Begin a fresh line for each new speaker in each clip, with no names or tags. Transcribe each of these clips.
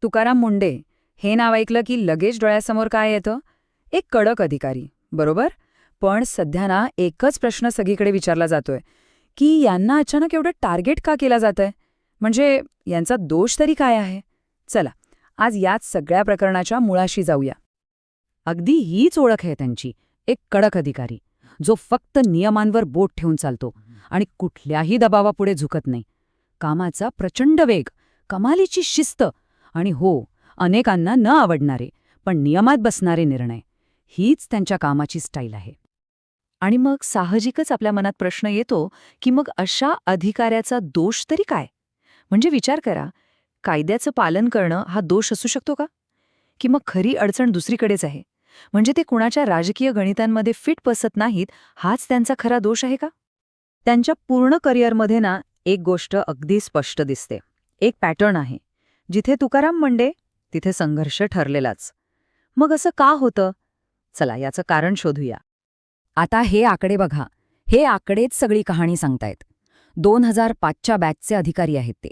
तुकाराम मुंडे हे नाव ऐकलं की लगेच डोळ्यासमोर काय येतं? एक कडक अधिकारी, बरोबर? पण सध्या ना एकच प्रश्न सगळीकडे विचारला जातोय की यांना अचानक एवढं टार्गेट का केला जातंय? म्हणजे यांचा दोष तरी काय आहे? चला, आज याच सगळ्या प्रकरणाच्या मुळाशी जाऊया. अगदी हीच ओळख आहे त्यांची, एक कडक अधिकारी, जो फक्त नियमांवर बोट ठेवून चालतो आणि कुठल्याही दबावापुढे झुकत नाही. कामाचा प्रचंड वेग, कमालीची शिस्त आणि हो, अनेकांना न आवडणारे पण नियमात बसणारे निर्णय, हीच त्यांच्या कामाची स्टाईल आहे. आणि मग साहजिकच आपल्या मनात प्रश्न येतो की मग अशा अधिकाऱ्याचा दोष तरी काय? म्हणजे विचार करा, कायद्याचं पालन करणं हा दोष असू शकतो का? की मग खरी अडचण दुसरीकडेच आहे? म्हणजे ते कुणाच्या राजकीय गणितांमध्ये फिट बसत नाहीत, हाच त्यांचा खरा दोष आहे का? त्यांच्या पूर्ण करिअरमध्ये ना एक गोष्ट अगदी स्पष्ट दिसते. एक पॅटर्न आहे. जिथे तुकाराम मुंडे तिथे संघर्ष ठरलेलाच. मग असं का होतं? चला याचं कारण शोधूया. आता हे आकडे बघा. हे आकडेच सगळी कहाणी सांगतायत. 2005च्या बॅचचे अधिकारी आहेत ते.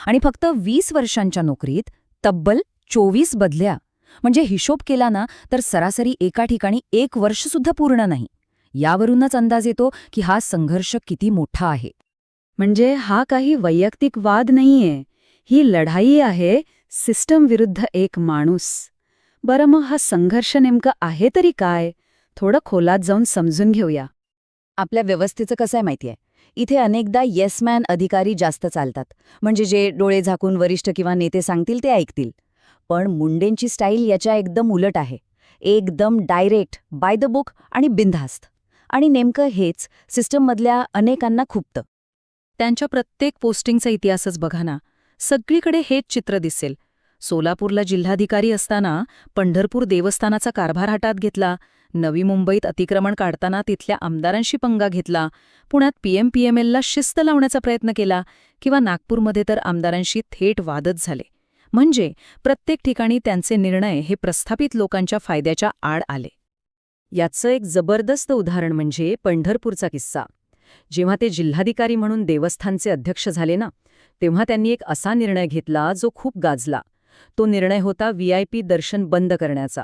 आणि फक्त 20 वर्षांच्या नोकरीत तब्बल 24 बदल्या. म्हणजे हिशोब केला ना तर सरासरी एका ठिकाणी 1 वर्षसुद्धा पूर्ण नाही. यावरूनच अंदाज येतो की हा संघर्ष किती मोठा आहे. म्हणजे हा काही वैयक्तिक वाद नाहीये. ही लढाई आहे सिस्टम विरुद्ध एक माणूस. बरं, मग हा संघर्ष नेमका आहे तरी काय? थोडं खोलात जाऊन समजून घेऊया. आपल्या व्यवस्थेचं कसं आहे माहितीये? इथे अनेकदा येसमॅन अधिकारी जास्त चालतात. म्हणजे जे डोळे झाकून वरिष्ठ किंवा नेते सांगतील ते ऐकतील. पण मुंडेंची स्टाईल याच्या एकदम उलट आहे. एकदम डायरेक्ट, बाय द बुक आणि बिनधास्त. आणि नेमकं हेच सिस्टममधल्या अनेकांना खुपतं. त्यांच्या प्रत्येक पोस्टिंगचा इतिहासच बघा ना. सगळीकडे हेच चित्र दिसेल. सोलापूरला जिल्हाधिकारी असताना पंढरपूर देवस्थानाचा कारभार हातात घेतला. नवी मुंबईत अतिक्रमण काढताना तिथल्या आमदारांशी पंगा घेतला. पुण्यात PMPMLला शिस्त लावण्याचा प्रयत्न केला. किंवा नागपूरमध्ये तर आमदारांशी थेट वादच झाले. म्हणजे प्रत्येक ठिकाणी त्यांचे निर्णय हे प्रस्थापित लोकांच्या फायद्याच्या आड आले. याचं एक जबरदस्त उदाहरण म्हणजे पंढरपूरचा किस्सा. जेव्हा ते जिल्हाधिकारी म्हणून देवस्थानचे अध्यक्ष झाले ना, तेव्हा त्यांनी एक असा निर्णय घेतला जो खूप गाजला. तो निर्णय होता VIP दर्शन बंद करण्याचा.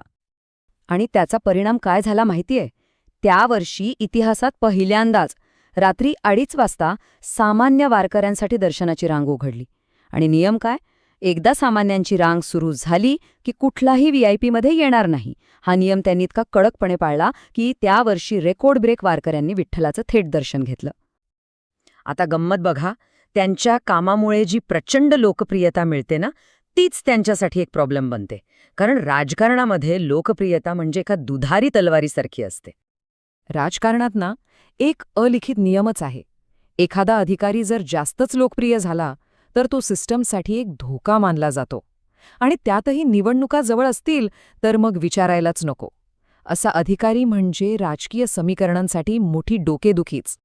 आणि त्याचा परिणाम काय झाला माहितीये? त्या वर्षी इतिहासात पहिल्यांदाच रात्री 2:30 वाजता सामान्य वारकऱ्यांसाठी दर्शनाची रांग उघडली. आणि नियम काय? एकदा सामान्यांची रांग सुरू झाली की कुठलाही VIPमध्ये येणार नाही. हा नियम त्यांनी इतका कडकपणे पाळला की त्या वर्षी रेकॉर्ड ब्रेक वारकऱ्यांनी विठ्ठलाचं थेट दर्शन घेतलं. आता गंमत बघा, त्यांच्या कामामुळे जी प्रचंड लोकप्रियता मिळते ना, तीच त्यांच्यासाठी एक प्रॉब्लेम बनते. कारण राजकारणामध्ये लोकप्रियता म्हणजे एका दुधारी तलवारीसारखी असते. राजकारणात ना एक अलिखित नियमच आहे. एखादा अधिकारी जर जास्तच लोकप्रिय झाला तर तो सिस्टमसाठी एक धोका मानला जातो. आणि त्यातही निवडणुका जवळ असतील तर मग विचारायलाच नको. असा अधिकारी म्हणजे राजकीय समीकरणांसाठी मोठी डोकेदुखीच.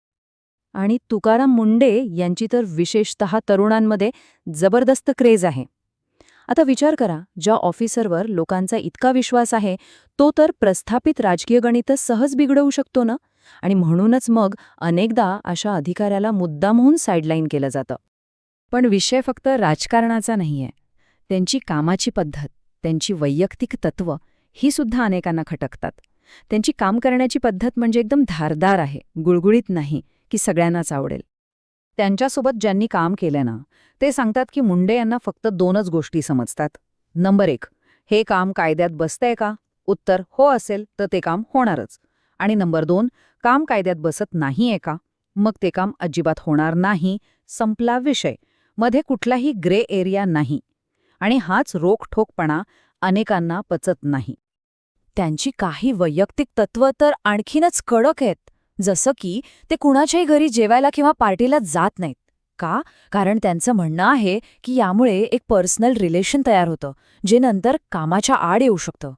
आणि तुकाराम मुंडे यांची तर विशेषतः तरुणांमध्ये जबरदस्त क्रेज आहे. आता विचार करा, ज्या ऑफिसरवर लोकांचा इतका विश्वास आहे तो तर प्रस्थापित राजकीय गणित सहज बिघडवू शकतो ना. आणि म्हणूनच मग अनेकदा अशा अधिकाऱ्याला मुद्दामहून साईडलाईन केलं जातं. पण विषय फक्त राजकारणाचा नाहीये. त्यांची कामाची पद्धत, त्यांची वैयक्तिक तत्त्व ही सुद्धा अनेकांना खटकतात. त्यांची काम करण्याची पद्धत म्हणजे एकदम धारदार आहे, गुळगुळीत नाही की सगळ्यांनाच आवडेल. त्यांच्यासोबत ज्यांनी काम केलं ना, ते सांगतात की मुंडे यांना फक्त 2च गोष्टी समजतात. नंबर 1, हे काम कायद्यात बसतंय का? उत्तर हो असेल तर ते काम होणारच. आणि नंबर 2, काम कायद्यात बसत नाहीये का? मग ते काम अजिबात होणार नाही. संपला विषय. मध्ये कुठलाही ग्रे एरिया नाही. आणि हाच रोखठोकपणा अनेकांना पचत नाही. त्यांची काही वैयक्तिक तत्त्व तर आणखीनच कडक आहेत. जसं की ते कुणाच्याही घरी जेवायला किंवा पार्टीला जात नाहीत. का? कारण त्यांचं म्हणणं आहे की यामुळे एक पर्सनल रिलेशन तयार होतं, जे नंतर कामाच्या आड येऊ शकतं.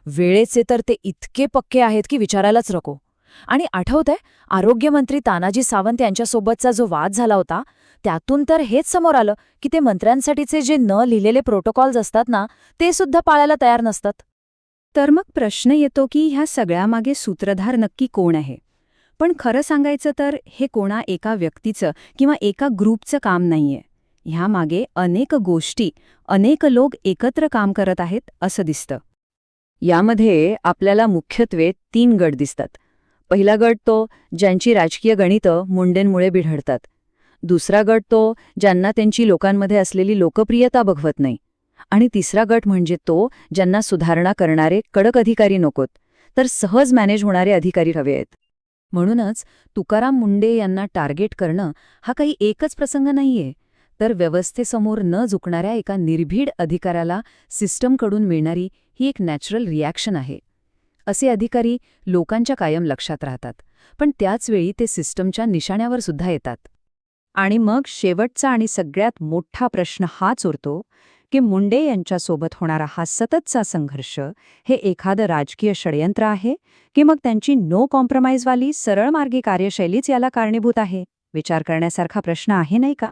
वेळेचे तर ते इतके पक्के आहेत की विचारायलाच नको. आणि आठवतंय, आरोग्यमंत्री तानाजी सावंत यांच्यासोबतचा जो वाद झाला होता, त्यातून तर हेच समोर आलं की ते मंत्र्यांसाठीचे जे न लिहिलेले प्रोटोकॉल्स असतात ना, ते सुद्धा पाळायला तयार नसतात. तर मग प्रश्न येतो की ह्या सगळ्यामागे सूत्रधार नक्की कोण आहे? पण खरं सांगायचं तर हे कोणा एका व्यक्तीचं किंवा एका ग्रुपचं काम नाहीये.
ह्यामागे अनेक गोष्टी, अनेक लोक एकत्र काम करत आहेत असं दिसतं.
यामध्ये आपल्याला मुख्यत्वे 3 गट दिसतात. पहिला गट तो ज्यांची राजकीय गणितं मुंडेंमुळे बिघडतात. दुसरा गट तो ज्यांना त्यांची लोकांमध्ये असलेली लोकप्रियता बघवत नाही. आणि तिसरा गट म्हणजे तो ज्यांना सुधारणा करणारे कडक अधिकारी नकोत, तर सहज मॅनेज होणारे अधिकारी हवे आहेत. म्हणूनच तुकाराम मुंडे यांना टार्गेट करणं हा काही एकच प्रसंग नाहीये, तर व्यवस्थेसमोर न झुकणाऱ्या एका निर्भीड अधिकाऱ्याला सिस्टमकडून मिळणारी ही एक नॅचरल रिॲक्शन आहे. असे अधिकारी लोकांच्या कायम लक्षात राहतात, पण त्याचवेळी ते सिस्टमच्या निशाण्यावर सुद्धा येतात.
आणि मग शेवटचा आणि सगळ्यात मोठा प्रश्न हाच उरतो की मुंडे यांच्यासोबत होणारा हा सततचा संघर्ष हे एखादं राजकीय षडयंत्र आहे की मग त्यांची नो कॉम्प्रोमाइजवाली सरळ मार्गी कार्यशैलीच याला कारणीभूत आहे. विचार करण्यासारखा प्रश्न आहे नाही का?